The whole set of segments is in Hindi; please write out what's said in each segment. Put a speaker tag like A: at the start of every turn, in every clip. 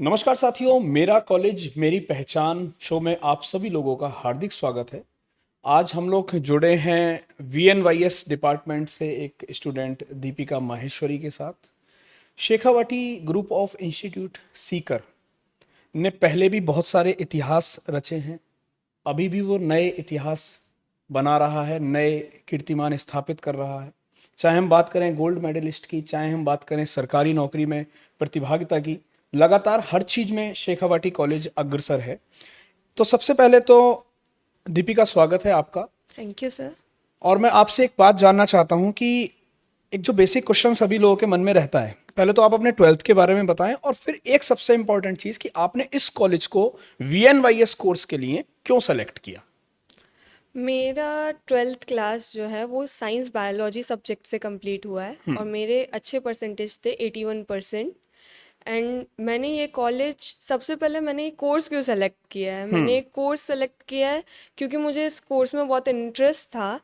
A: नमस्कार साथियों, मेरा कॉलेज मेरी पहचान शो में आप सभी लोगों का हार्दिक स्वागत है। आज हम लोग जुड़े हैं वीएनवाईएस डिपार्टमेंट से एक स्टूडेंट दीपिका माहेश्वरी के साथ। Shekhawati group of institute Sikar ने पहले भी बहुत सारे इतिहास रचे हैं। अभी भी वो नए इतिहास बना रहा है, नए कीर्तिमान स्थापित कर रहा है। चाहे हम बात करें गोल्ड मेडलिस्ट की, चाहे हम बात करें सरकारी नौकरी में प्रतिभागिता की, लगातार हर चीज में शेखावाटी कॉलेज अग्रसर है। तो सबसे पहले तो दीपिका, स्वागत है आपका।
B: Thank you sir.
A: और मैं आपसे एक बात जानना चाहता हूँ कि एक जो बेसिक क्वेश्चन सभी लोगों के मन में रहता है, पहले तो आप अपने ट्वेल्थ के बारे में बताएं और फिर एक सबसे इंपॉर्टेंट चीज कि आपने इस कॉलेज को वीएनवाईएस कोर्स के लिए क्यों सेलेक्ट किया।
B: मेरा ट्वेल्थ क्लास जो है वो साइंस बायोलॉजी सब्जेक्ट से कंप्लीट हुआ है और मेरे अच्छे परसेंटेज थे 81%। एंड मैंने ये कॉलेज सबसे पहले मैंने ये कोर्स क्यों सेलेक्ट किया है, मैंने ये कोर्स सेलेक्ट किया है क्योंकि मुझे इस कोर्स में बहुत इंटरेस्ट था।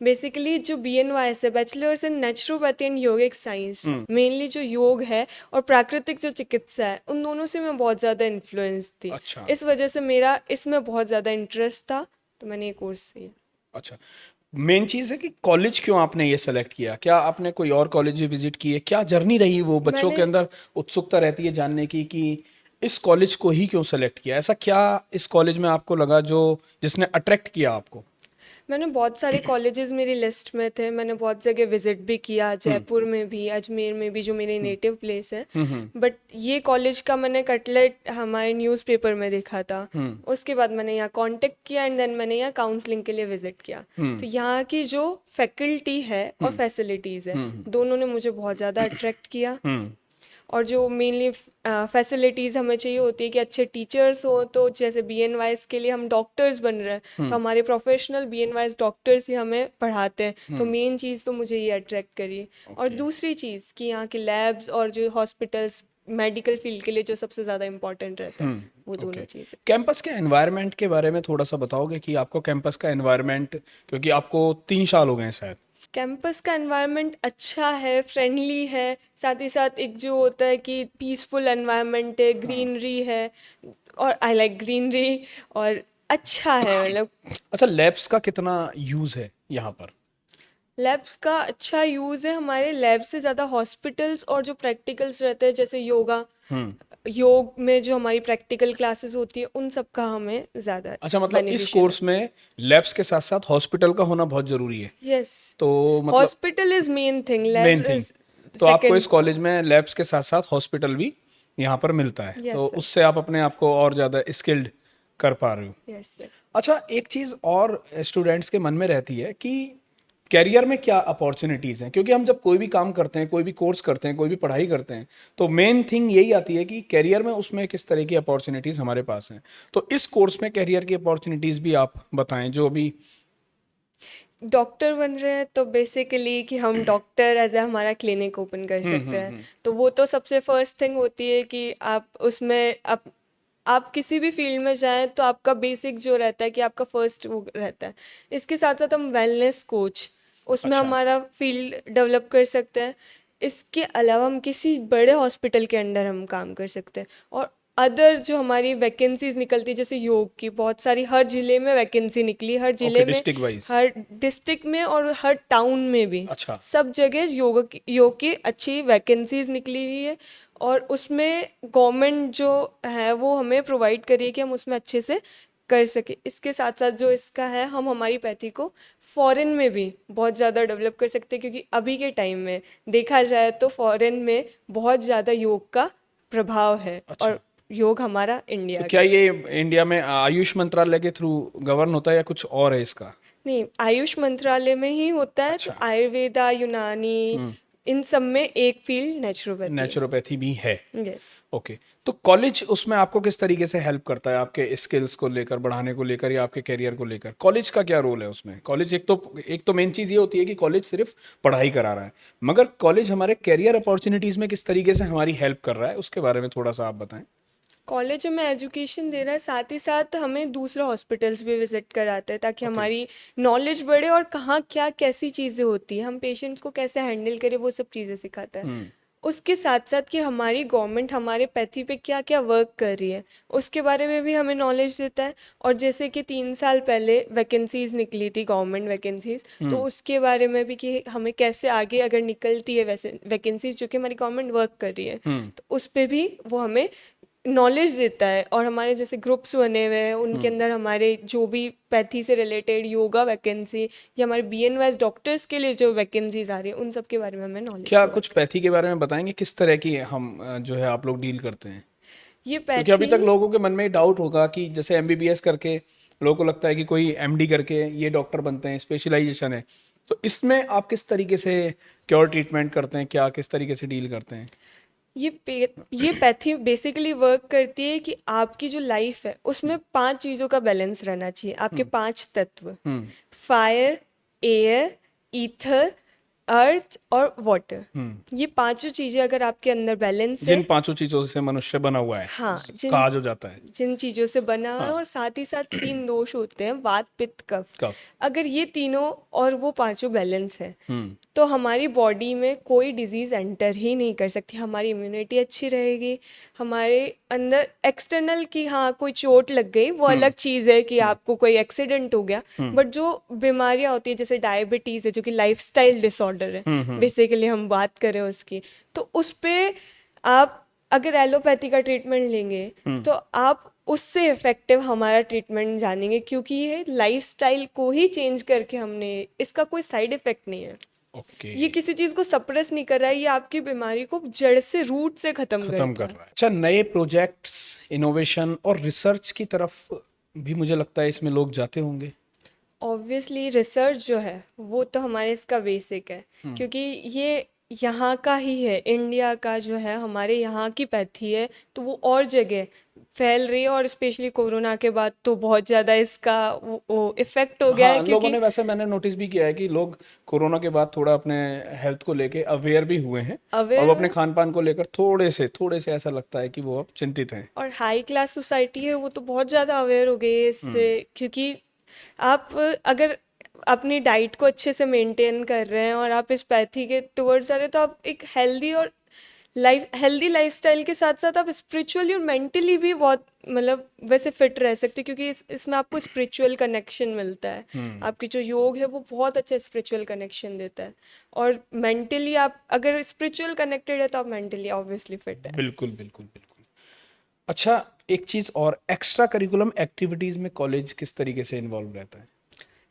B: बेसिकली जो BNYS है, bachelors in naturopathy and yogic science, mainly जो योग है और प्राकृतिक जो चिकित्सा है, उन दोनों से मैं बहुत ज़्यादा इन्फ्लुएंस थी।
A: अच्छा।
B: इस वजह से मेरा इसमें बहुत ज़्यादा इंटरेस्ट था, तो मैंने ये कोर्स किया।
A: अच्छा, मेन चीज है कि कॉलेज क्यों आपने ये सेलेक्ट किया। क्या आपने कोई और कॉलेज भी विजिट किए, क्या जर्नी रही वो बच्चों के
B: मैंने
A: अंदर उत्सुकता रहती है जानने की कि इस कॉलेज को ही क्यों सेलेक्ट किया। ऐसा क्या इस कॉलेज में आपको लगा जो जिसने अट्रैक्ट किया आपको।
B: मैंने बहुत सारे कॉलेजेस मेरी लिस्ट में थे, मैंने बहुत जगह विजिट भी किया, जयपुर में भी, अजमेर में भी, जो मेरी नेटिव प्लेस है। बट ये कॉलेज का मैंने कटलेट हमारे न्यूज़पेपर में देखा था। उसके बाद मैंने यहाँ कांटेक्ट किया एंड देन मैंने यहाँ काउंसलिंग के लिए विजिट किया। तो यहाँ की जो फैकल्टी है और फैसिलिटीज़ है, दोनों ने मुझे बहुत ज़्यादा अट्रैक्ट किया। और जो मेनली फैसिलिटीज़ हमें चाहिए होती है कि अच्छे टीचर्स हो, तो जैसे BNYS के लिए हम डॉक्टर्स बन रहे हैं, तो हमारे प्रोफेशनल BNYS डॉक्टर्स ही हमें पढ़ाते हैं, तो मेन चीज़ तो मुझे ये अट्रैक्ट करी। और
A: ओके।
B: दूसरी चीज़ कि यहाँ के लैब्स और जो हॉस्पिटल्स मेडिकल फील्ड के लिए जो सबसे ज़्यादा इम्पोर्टेंट रहता है, वो दोनों
A: ओके,
B: चीज़ें।
A: कैंपस के एनवायरनमेंट के बारे में थोड़ा सा बताओगे कि आपको कैंपस का एनवायरनमेंट, क्योंकि आपको 3 साल हो गए हैं शायद।
B: कैंपस का एनवायरनमेंट अच्छा है, फ्रेंडली है, साथ ही साथ एक जो होता है कि पीसफुल एनवायरनमेंट है, ग्रीनरी है, और आई लाइक ग्रीनरी, और अच्छा है मतलब।
A: अच्छा, लैब्स का कितना यूज है यहाँ पर।
B: लैब्स का अच्छा यूज़ है, हमारे लैब से ज़्यादा हॉस्पिटल्स और जो प्रैक्टिकल्स रहते हैं जैसे योगा, योग में जो हमारी प्रैक्टिकल क्लासेस होती है, उन सब का हमें ज़्यादा
A: अच्छा, मतलब इस
B: बेनिफिशियल है।
A: कोर्स में लैब्स के साथ साथ हॉस्पिटल का होना बहुत जरूरी है।
B: यस,
A: तो मतलब
B: hospital is main thing,
A: main
B: labs
A: thing,
B: is
A: तो आपको इस
B: सेकंड।
A: कॉलेज में लैब्स के साथ साथ हॉस्पिटल भी यहाँ पर मिलता है,
B: यस
A: तो
B: सर।
A: उससे आप अपने आप को और ज़्यादा स्किल्ड कर पा रहे हो।
B: Yes sir.
A: अच्छा, एक चीज़ और स्टूडेंट्स के मन में रहती है कि कैरियर में क्या अपॉर्चुनिटीज़ हैं, क्योंकि हम जब कोई भी काम करते हैं, कोई भी कोर्स करते हैं, कोई भी पढ़ाई करते हैं, तो मेन थिंग यही आती है कि कैरियर में उसमें किस तरह की अपॉर्चुनिटीज़ हमारे पास हैं। तो इस कोर्स में कैरियर की अपॉर्चुनिटीज़ भी आप बताएं जो अभी।
B: डॉक्टर बन रहे हैं तो बेसिकली कि हम डॉक्टर एज ए हमारा क्लिनिक ओपन कर सकते हैं, तो वो तो सबसे फर्स्ट थिंग होती है कि आप उसमें आप किसी भी फील्ड में जाएं तो आपका बेसिक जो रहता है कि आपका फर्स्ट वो रहता है। इसके साथ साथ हम वेलनेस कोच, उसमें
A: अच्छा।
B: हमारा फील्ड डेवलप कर सकते हैं। इसके अलावा हम किसी बड़े हॉस्पिटल के अंडर हम काम कर सकते हैं। और अदर जो हमारी वैकेंसीज निकलती है जैसे योग की, बहुत सारी हर ज़िले में वैकेंसी निकली, हर
A: ओके,
B: ज़िले में,
A: डिस्ट्रिक्ट वाइज।
B: हर डिस्ट्रिक्ट में और हर टाउन में भी,
A: अच्छा।
B: सब जगह योग की अच्छी वैकेंसीज निकली हुई है। और उसमें गवर्नमेंट जो है वो हमें प्रोवाइड करिए कि हम उसमें अच्छे से कर सके। इसके साथ साथ जो इसका है, हम हमारी पैथी को फॉरेन में भी बहुत ज़्यादा डेवलप कर सकते हैं, क्योंकि अभी के टाइम में देखा जाए तो फॉरेन में बहुत ज़्यादा योग का प्रभाव है,
A: अच्छा,
B: और योग हमारा
A: तो
B: इंडिया
A: क्या
B: का।
A: ये इंडिया में आयुष मंत्रालय के थ्रू गवर्न होता है या कुछ और है इसका।
B: नहीं, आयुष मंत्रालय में ही होता है, तो
A: अच्छा।
B: आयुर्वेदा, यूनानी, इन सब में एक फील्ड नेचुरोपैथी है।
A: नेचुरोपैथी भी है।
B: यस।
A: ओके, तो कॉलेज उसमें आपको किस तरीके से हेल्प करता है आपके स्किल्स को लेकर, बढ़ाने को लेकर, या आपके करियर को लेकर। कॉलेज का क्या रोल है उसमें। कॉलेज एक तो मेन चीज़ ये होती है कि कॉलेज सिर्फ पढ़ाई करा रहा है, मगर कॉलेज हमारे करियर अपॉर्चुनिटीज़ में किस तरीके से हमारी हेल्प कर रहा है, उसके बारे में थोड़ा सा आप बताएं।
B: कॉलेज हमें एजुकेशन दे रहा है, साथ ही साथ हमें दूसरे हॉस्पिटल्स भी विजिट कराते हैं ताकि
A: ओके।
B: हमारी नॉलेज बढ़े, और कहाँ क्या कैसी चीज़ें होती हैं, हम पेशेंट्स को कैसे हैंडल करें, वो सब चीज़ें सिखाता है। उसके साथ साथ कि हमारी गवर्नमेंट हमारे पैथी पे क्या क्या वर्क कर रही है उसके बारे में भी हमें नॉलेज देता है। और जैसे कि 3 साल पहले वैकेंसीज निकली थी, गवर्नमेंट वैकेंसीज, तो उसके बारे में भी कि हमें कैसे आगे अगर निकलती है वैसे वैकेंसीज जो कि हमारी गवर्नमेंट वर्क कर रही है, तो उस पे भी वो हमें नॉलेज देता है। और हमारे जैसे ग्रुप्स बने हुए हैं उनके अंदर हमारे जो भी पैथी से रिलेटेड योगा वैकेंसी या हमारे BNYS डॉक्टर्स के लिए जो वैकेंसीज आ रही है उन सब के बारे में हमें नॉलेज
A: क्या कुछ
B: प्रोवाइड।
A: पैथी के बारे में बताएंगे, किस तरह की हम जो है आप लोग डील करते हैं?
B: ये
A: क्योंकि अभी
B: पैथी
A: तक लोगों के मन में डाउट होगा कि जैसे एमबीबीएस करके लोगों को लगता है कि कोई एमडी करके ये डॉक्टर बनते हैं, स्पेशलाइजेशन है। तो इसमें आप किस तरीके से क्योर ट्रीटमेंट करते हैं, क्या किस तरीके से डील करते हैं?
B: ये पैथी बेसिकली वर्क करती है कि आपकी जो लाइफ है उसमें 5 चीज़ों का बैलेंस रहना चाहिए, आपके 5 तत्व:
A: हम्म।
B: फायर, एयर, ईथर, अर्थ और वाटर।
A: हम्म।
B: ये पांचों चीज़ें अगर आपके अंदर बैलेंस है,
A: जिन पांचों चीजों से मनुष्य बना हुआ है,
B: हाँ, जिन
A: कहा जो जाता है।
B: जिन चीज़ों से बना हुआ है,
A: हाँ।
B: और साथ ही साथ 3 दोष होते हैं: वात, पित्त, कफ।
A: कफ।
B: अगर ये तीनों और वो पांचों बैलेंस है
A: हम्म।
B: तो हमारी बॉडी में कोई डिजीज़ एंटर ही नहीं कर सकती, हमारी इम्यूनिटी अच्छी रहेगी। हमारे अंदर एक्सटर्नल की हाँ कोई चोट लग गई वो अलग चीज़ है कि आपको कोई एक्सीडेंट हो गया, बट जो बीमारियां होती है जैसे डायबिटीज़ है जो कि लाइफस्टाइल डिसऑर्डर है, बेसिकली हम बात करें उसकी, तो उस पे आप अगर एलोपैथी का ट्रीटमेंट लेंगे तो आप उससे इफेक्टिव हमारा ट्रीटमेंट जानेंगे, क्योंकि ये लाइफस्टाइल को ही चेंज करके हमने, इसका कोई साइड इफेक्ट नहीं है।
A: ओके।
B: ये किसी चीज को सप्रेस नहीं कर रहा है, ये आपकी बीमारी को जड़ से रूट से खत्म
A: खत्म
B: करता
A: कर
B: है।
A: रहा है। अच्छा, नए प्रोजेक्ट्स, इनोवेशन और रिसर्च की तरफ भी मुझे लगता है इसमें लोग जाते होंगे।
B: ऑब्वियसली रिसर्च जो है वो तो हमारे इसका बेसिक है, क्योंकि ये यहाँ का ही है, इंडिया का जो है हमारे यहाँ की पैथी है, तो वो और जगह फैल रही है। और स्पेशली कोरोना के बाद तो बहुत ज़्यादा इसका वो इफेक्ट हो गया है,
A: हाँ, लोगों
B: क्योंकि
A: ने, वैसे मैंने नोटिस भी किया है कि लोग कोरोना के बाद थोड़ा अपने हेल्थ को लेके अवेयर भी हुए हैं, और
B: अवेयर
A: वो
B: हुए
A: अपने खान पान को लेकर थोड़े से ऐसा लगता है कि वो अब चिंतित हैं।
B: और हाई क्लास सोसाइटी है वो तो बहुत ज़्यादा अवेयर हो गई है इससे, क्योंकि आप अगर अपनी डाइट को अच्छे से मेंटेन कर रहे हैं और आप इस पैथी के टुवर्ड्स जा रहे हैं तो आप एक हेल्दी लाइफस्टाइल के साथ साथ आप स्पिरिचुअली और मेंटली भी बहुत मतलब वैसे फिट रह सकते हैं, क्योंकि इसमें आपको स्पिरिचुअल कनेक्शन मिलता है। आपकी जो योग है वो बहुत अच्छा स्पिरिचुअल कनेक्शन देता है, और मेंटली आप अगर स्पिरिचुअल कनेक्टेड है तो आप मेंटली ऑब्वियसली फिट है।
A: बिल्कुल बिल्कुल बिल्कुल। अच्छा, एक चीज़ और, एक्स्ट्रा करिकुलम एक्टिविटीज़ में कॉलेज किस तरीके से इन्वॉल्व रहता है?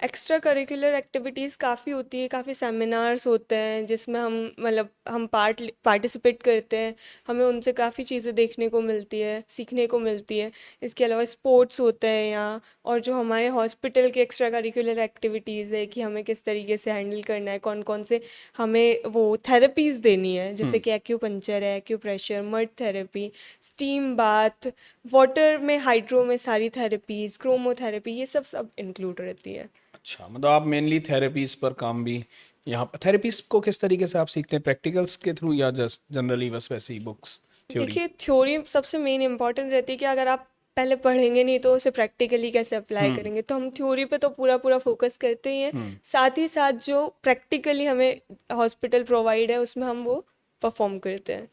B: एक्स्ट्रा करिकुलर एक्टिविटीज़ काफ़ी होती है, काफ़ी सेमिनार्स होते हैं जिसमें हम मतलब हम पार्टिसिपेट करते हैं, हमें उनसे काफ़ी चीज़ें देखने को मिलती है, सीखने को मिलती है। इसके अलावा स्पोर्ट्स होते हैं यहाँ, और जो हमारे हॉस्पिटल की एक्स्ट्रा करिकुलर एक्टिविटीज़ है कि हमें किस तरीके से हैंडल करना है, कौन कौन से हमें वो थेरेपीज़ देनी है, जैसे कि एक्यूपंक्चर है, acupressure, mud therapy, steam bath, water में हाइड्रो में सारी थेरेपीज़, क्रोमोथेरेपी, ये सब सब इंक्लूड रहती है।
A: अच्छा, मतलब आप मेनली थेरेपीज पर काम भी यहाँ पर, थेरेपीज को किस तरीके से आप सीखते हैं, प्रैक्टिकल्स के थ्रू या जस्ट जनरली बस वैसे ही बुक्स, थ्योरी?
B: देखिए, थ्योरी सबसे मेन इंपॉर्टेंट रहती है कि अगर आप पहले पढ़ेंगे नहीं तो उसे प्रैक्टिकली कैसे अप्लाई करेंगे, तो हम थ्योरी पे तो पूरा पूरा फोकस करते ही हैं, साथ ही साथ जो प्रैक्टिकली हमें हॉस्पिटल प्रोवाइड है उसमें हम वो परफॉर्म करते हैं।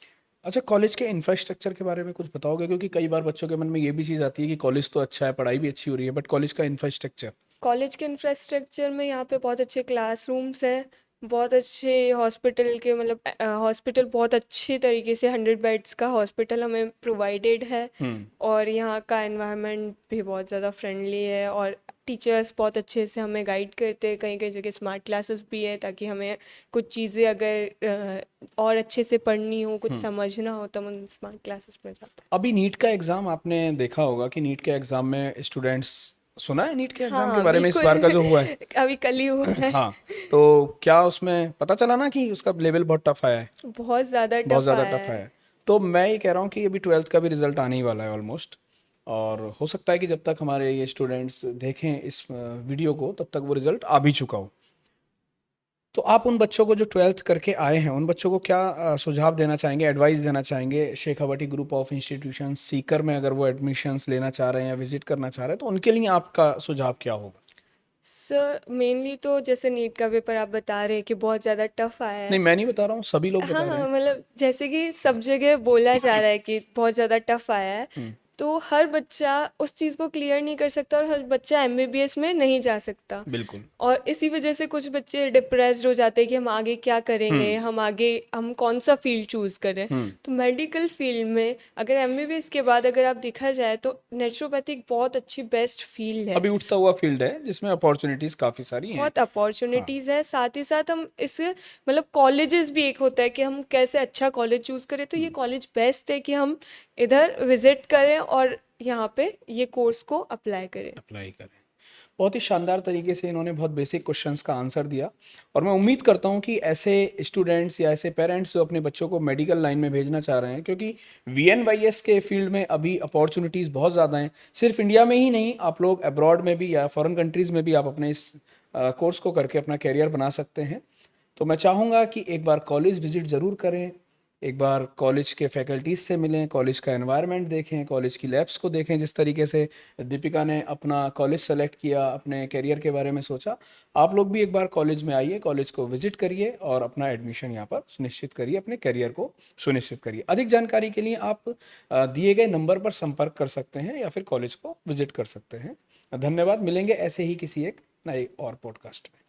A: अच्छा, कॉलेज के इंफ्रास्ट्रक्चर के बारे में कुछ बताओगे, क्योंकि कई बार बच्चों के मन में ये भी चीज़ आती है कि कॉलेज तो अच्छा है, पढ़ाई भी अच्छी हो रही है, बट कॉलेज का इंफ्रास्ट्रक्चर।
B: कॉलेज के इंफ्रास्ट्रक्चर में यहाँ पे बहुत अच्छे क्लासरूम्स हैं, बहुत अच्छे हॉस्पिटल के मतलब हॉस्पिटल बहुत अच्छे तरीके से 100 बेड्स का हॉस्पिटल हमें प्रोवाइडेड है, और यहाँ का एनवायरनमेंट भी बहुत ज़्यादा फ्रेंडली है, और टीचर्स बहुत अच्छे से हमें गाइड करते हैं। कहीं कहीं जगह स्मार्ट क्लासेस भी है ताकि हमें कुछ चीज़ें अगर और अच्छे से पढ़नी हो, कुछ समझना हो तो हम स्मार्ट क्लासेस में जाते हैं।
A: अभी नीट का एग्ज़ाम आपने देखा होगा कि नीट के एग्ज़ाम में स्टूडेंट्स, सुना है नीट के एग्ज़ाम के
B: हाँ
A: बारे में इस बार का जो हुआ है?
B: बिल्कुल अभी कल ही हुआ है।
A: हाँ, तो क्या उसमें पता चला ना कि उसका लेवल बहुत टफ आया है?
B: बहुत ज़्यादा
A: बहुत
B: टफ
A: ज़्यादा
B: आया
A: टफ
B: है।
A: है। तो मैं ये कह रहा हूँ कि अभी 12th का भी रिजल्ट आने ही वाला है ऑलमोस्ट, और हो सकता है कि जब तक हमारे ये स्टूडेंट्स देखें इस वीडियो को तब तक वो रिजल्ट आ भी चुका हो। तो आप उन बच्चों को जो 12th करके आए हैं, उन बच्चों को क्या सुझाव देना चाहेंगे, एडवाइस देना चाहेंगे? Shekhawati group of institution Sikar में अगर वो एडमिशन्स लेना चाह रहे हैं या विजिट करना चाह रहे हैं तो उनके लिए आपका सुझाव क्या होगा?
B: सर मेनली तो जैसे नीट का पेपर आप बता रहे हैं कि बहुत ज़्यादा टफ आया है।
A: नहीं, मैं नहीं बता रहा हूँ, सभी लोग
B: हाँ
A: बता रहे
B: हाँ
A: हैं।
B: मतलब जैसे कि सब जगह बोला जा रहा है कि बहुत ज़्यादा टफ आया है,
A: हम्म।
B: तो हर बच्चा उस चीज़ को क्लियर नहीं कर सकता और हर बच्चा एमबीबीएस में नहीं जा सकता।
A: बिल्कुल।
B: और इसी वजह से कुछ बच्चे डिप्रेस्ड हो जाते हैं कि हम आगे क्या करेंगे,
A: हम्म।
B: हम आगे हम कौन सा फील्ड चूज़ करें।
A: हम्म।
B: तो मेडिकल फील्ड में अगर एमबीबीएस के बाद अगर आप देखा जाए तो नेचुरोपैथिक बहुत अच्छी बेस्ट फील्ड है।
A: अभी उठता हुआ फील्ड है जिसमें अपॉर्चुनिटीज काफी सारी हैं।
B: बहुत
A: हाँ।
B: अपॉर्चुनिटीज़ है, साथ ही साथ हम इस मतलब कॉलेजेस भी एक होता है कि हम कैसे अच्छा कॉलेज चूज़ करें, तो ये कॉलेज बेस्ट है कि हम इधर विजिट करें और यहाँ पे ये कोर्स को अप्लाई करें।
A: अप्लाई करें। बहुत ही शानदार तरीके से इन्होंने बहुत बेसिक क्वेश्चंस का आंसर दिया, और मैं उम्मीद करता हूँ कि ऐसे स्टूडेंट्स या ऐसे पेरेंट्स जो अपने बच्चों को मेडिकल लाइन में भेजना चाह रहे हैं, क्योंकि वीएनवाईएस के फील्ड में अभी अपॉर्चुनिटीज़ बहुत ज़्यादा हैं। सिर्फ इंडिया में ही नहीं, आप लोग अब्रॉड में भी या फॉरेन कंट्रीज़ में भी आप अपने इस कोर्स को करके अपना करियर बना सकते हैं। तो मैं चाहूँगा कि एक बार कॉलेज विजिट ज़रूर करें, एक बार कॉलेज के फैकल्टीज़ से मिलें, कॉलेज का एनवायरनमेंट देखें, कॉलेज की लैब्स को देखें। जिस तरीके से दीपिका ने अपना कॉलेज सेलेक्ट किया, अपने करियर के बारे में सोचा, आप लोग भी एक बार कॉलेज में आइए, कॉलेज को विजिट करिए और अपना एडमिशन यहाँ पर सुनिश्चित करिए, अपने करियर को सुनिश्चित करिए। अधिक जानकारी के लिए आप दिए गए नंबर पर संपर्क कर सकते हैं या फिर कॉलेज को विजिट कर सकते हैं। धन्यवाद। मिलेंगे ऐसे ही किसी एक नए और पॉडकास्ट में।